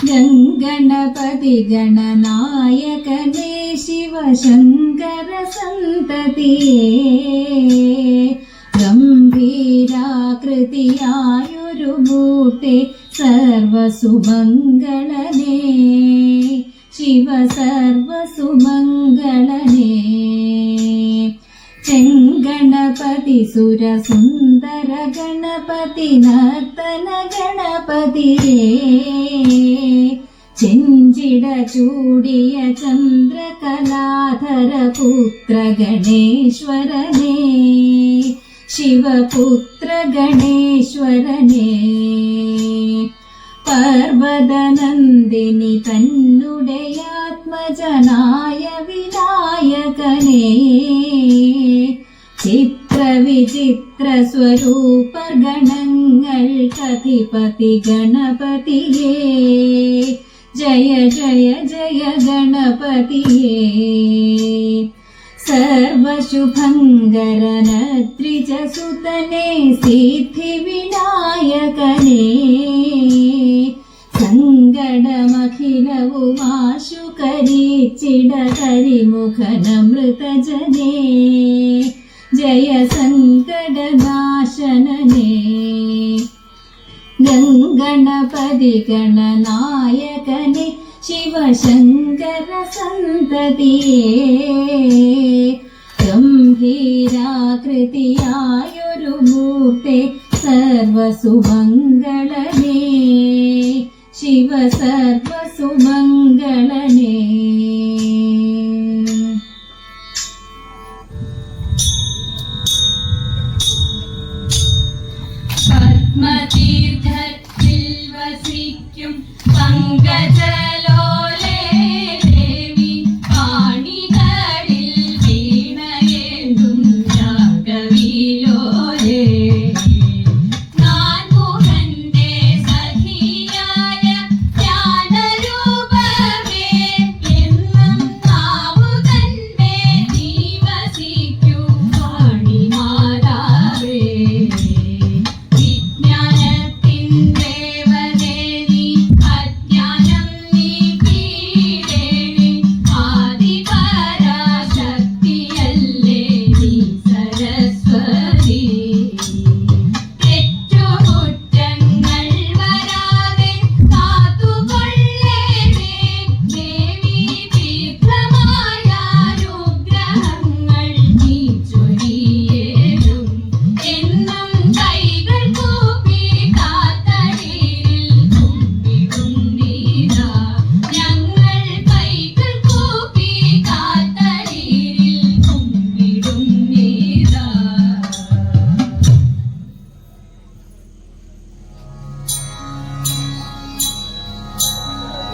ഗംഗണപതി ഗണനായകനേ ശിവശങ്കര സന്തതിയേ ഗംഭീരാകൃതിയായൊരു മൂർത്തി സർവസുമംഗളനേ ശിവ സർവസുമംഗളനേ ചെങ്കണപതി സുരസുന്ദര ഗണപതി നർത്തന ഗണപതിയേ ചെഞ്ചിട ചൂടിയ ചന്ദ്രകലാധര പുത്ര ഗണേശ്വരനേ ശിവപുത്ര ഗണേശ്വരനേ പർവതനന്ദിനി തന്നുടയാത്മജനായ വിനായകനേ ചിത്രവിചിത്ര സ്വരൂപ ഗണങ്ങൾക്കധിപതി ഗണപതിയേ ജയ ജയ ജയ ഗണപതിയേ സർവശുഭങ്കരനദ്രിജസുതനേ സിദ്ധിവിനായകനേ സങ്കടമഖിലവുമാശു കരിച്ചിടകരിമുഖനമൃതജനേ ജയ സങ്കടനാശനനേ ഗംഗണപതി ഗണനായകനേ ശിവശങ്കര സന്തതിയേ ഗംഭീരാകൃതിയായൊരു മൂർത്തി സർവസുമംഗളനേ ശിവ സർവസുമംഗളനേ പത്മതീർത്ഥത്തിൽ വസിക്കും പങ്കജലോലേ ദേവി പാണികളിൽ വീണയേന്തും രാഗവിലോലേ നാൻമുഖന്റെ സഖിയായ ജ്ഞാനരൂപമേ എന്നും നാവുകന്റെ നീ വസിക്കും പാണിമാതാവേ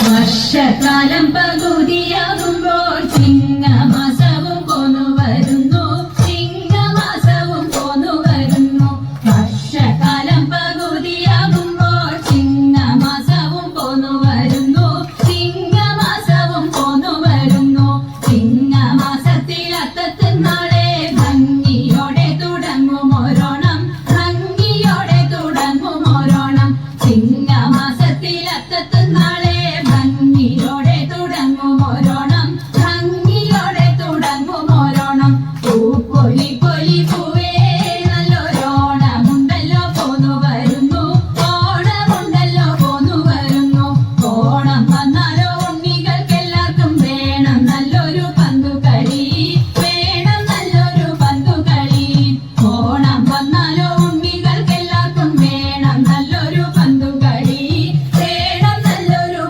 വർഷകാലം പകുതിയാകുമ്പോൾ ചിങ്ങമാസവും പോന്നു വരുന്നു ചിങ്ങമാസവും പോന്നു വരുന്നു വർഷകാലം പകുതിയാകുമ്പോൾ ചിങ്ങമാസവും പോന്നു വരുന്നു ചിങ്ങമാസവും പോന്നു വരുന്നു ചിങ്ങമാസത്തിൽ അത്തത്തിനാളെ ഭംഗിയോടെ തുടങ്ങും ഓരോണം ഭംഗിയോടെ തുടങ്ങും ഓരോണം ചിങ്ങമാസത്തിൽ അത്തത്തിനാളെ ഭംഗിയോടെ തുടങ്ങും ഓരോണം ഭംഗിയോടെ തുടങ്ങും ഓരോണം പൂപ്പൊലി പൊലി പൂവേ നല്ലൊരോണമുണ്ടല്ലോ പോന്നു വരുന്നു ഓണമുണ്ടല്ലോ പോന്നു വരുന്നു ഓണം വന്നാലോ ഉണ്ണികൾക്കെല്ലാവർക്കും വേണം നല്ലൊരു പന്തുകളി വേണം നല്ലൊരു പന്തുകളി ഓണം വന്നാലോ ഉണ്ണികൾക്കെല്ലാവർക്കും വേണം നല്ലൊരു പന്തുകളി വേണം നല്ലൊരു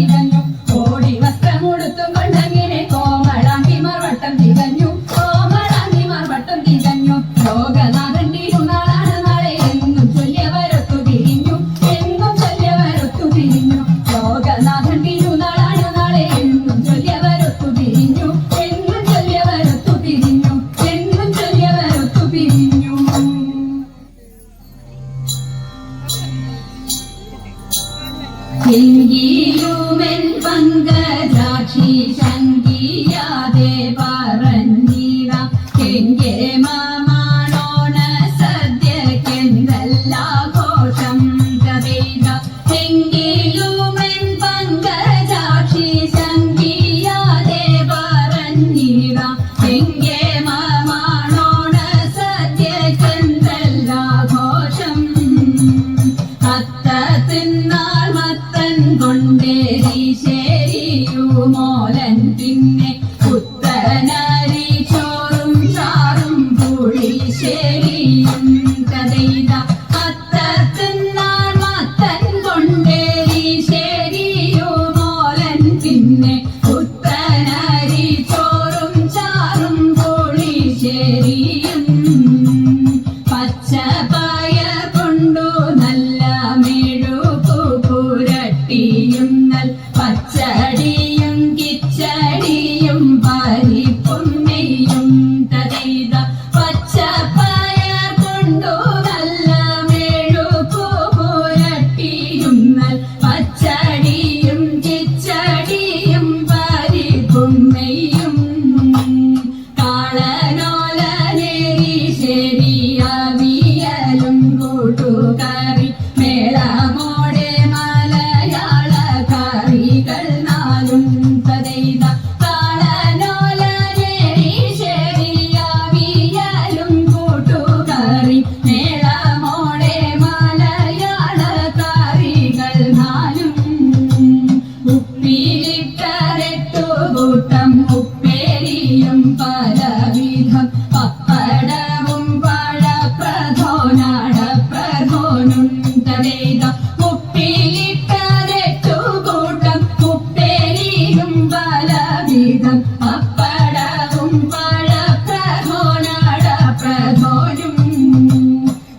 തികഞ്ഞു ഓടി വസ്ത്രമുടുത്തും കൊണ്ടങ്ങനെ കോമളാങ്കിമാർ വട്ടം തികഞ്ഞു കോമളാങ്കിമാർ വട്ടം തികഞ്ഞു ലോകനാഥൻ തിരുനാളാണ് നാളെ എന്നും ചൊല്ലിയവരൊത്തു തിരിഞ്ഞു എന്നും ചൊല്ലിയവരൊത്തു തിരിഞ്ഞു ലോകനാഥൻ തിരുനാളാണ് നാളെ എന്നും ചൊല്ലിയവരൊത്തു തിരിഞ്ഞു എന്നും ചൊല്ലിയവരൊത്തു തിരിഞ്ഞു എന്നും ചൊല്ലിയവരൊത്തു പിരിഞ്ഞു. എങ്കിലുമെൻ പങ്കജാക്ഷി ശങ്കിയാതെ പറഞ്ഞിടാം എങ്കെ മാമാണോണ സദ്യക്കെന്തല്ലാഘോഷം കഥയിട എങ്കിലുമെൻ പങ്കജാക്ഷി ശങ്കിയാതെ പറഞ്ഞിടാം എങ്കെ മാമാണോണ സദ്യക്കെന്തല്ലാഘോഷം അത്ത തിന്നാൾ മത്തൻ കൊണ്ടേരി ശരിയുമോലൻ പിന്നെ പുത്തനരി ചോറും ചാറും പുളിശ്ശേരിയും കഥയിത അത്ത തിന്നാൾ മത്തൻ കൊണ്ടേരി ശരിയുമോലൻ പിന്നെ പുത്തനരി ചോറും ചാറും പുളിശ്ശേരിയും പച്ചപ്പയർ കൊണ്ടു നല്ല മെഴുകു പുരട്ടിയും നൽ പച്ചടിയും കിച്ചടിയും പരിപ്പും നെയ്യും തതൈത പച്ചപ്പയർ കൊണ്ടു നല്ല മെഴുകു പുരട്ടിയും നൽ പച്ചടിയും കിച്ചടിയും പരിപ്പും നെയ്യും കാളനോലനേരി ശരിയാവിയലും കൂട്ടുകറി മേളമോടെ മലയാള കറികൾ നാലും തതൈത കാളനോലനേരി ശരിയാവിയലും കൂട്ടുകറി മേളമോടെ മലയാള കറികൾ നാലും ഉപ്പിലിട്ടരട്ടു കൂട്ടം ഉപ്പേരിയും പലവിധം പപ്പടവും പഴപ്രഥോനാടപ്രഥോനും തടേത ഉപ്പിലിട്ടരട്ടു കൂട്ടം ഉപ്പേരിയും പലവിധം പപ്പടവും പഴപ്രഥോനാടപ്രഥോനും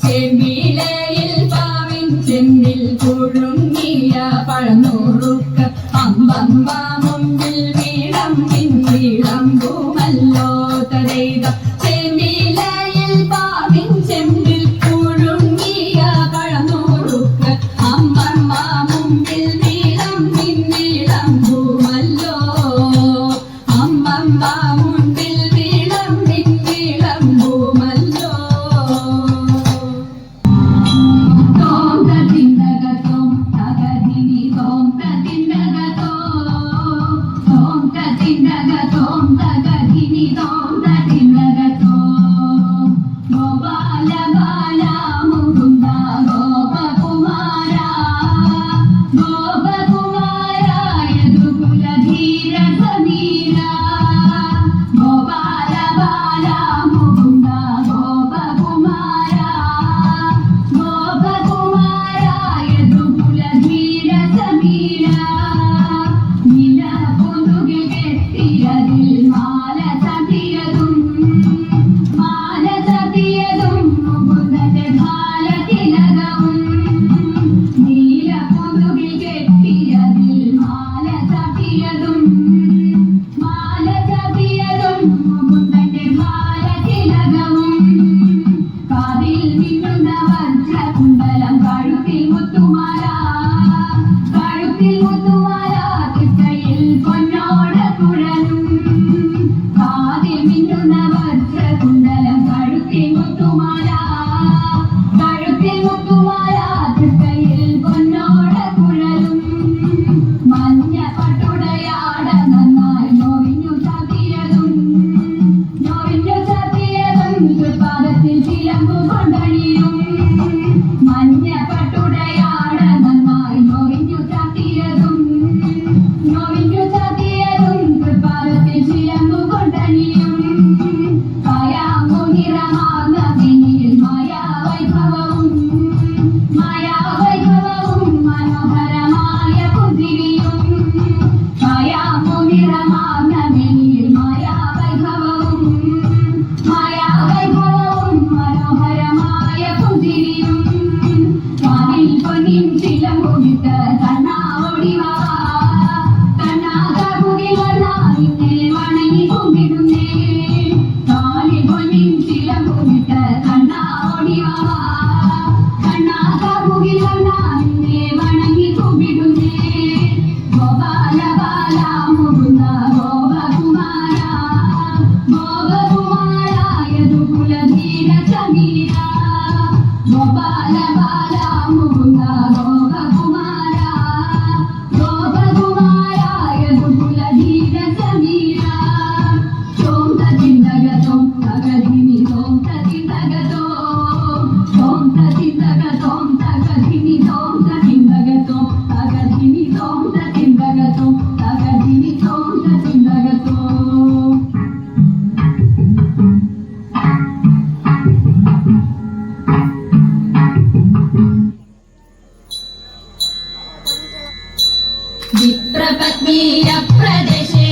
ചെമ്പിലയിൽ പാവിൻ ചെമ്പിൽ പുഴുങ്ങിയ പഴനൂറുക്ക അമ്പമ്പ മുമ്പിൽ വിളമ്പുമല്ലോ തടയുക ചെമ്പിലയിൽ പാവിൻ ചെമ്പിൽ പുഴുങ്ങിയ പഴനൂറുക്ക അമ്പമ്പ മുമ്പിൽ വിളമ്പുമല്ലോ അമ്പമ്പ മുമ്പിൽ വിളമ്പുമല്ലോ. തോം തതിന്നകത്തോം തകതിനി തോം തതിന്നകത്തോം മുകുന്ദ ഗോപകുമാര ഗോപകുമാര യദുകുലധീര സമീര ഗോപാല ബാല മുകുന്ദ ഗോപകുമാര ഗോപകുമാര യദുകുലധീര സമീര തോം തതിന്ദഗതോം തഗധിനി തോം തതിന്ദഗതോം തോം തതിന്ദഗതോം തഗധിനി തോം തതിന്ദഗതോം തഗധിനി തോം തതിന്ദഗതോം തഗധിനി തോം തതിന്ദഗതോം വിപ്രപത്നീയ പ്രദേശേ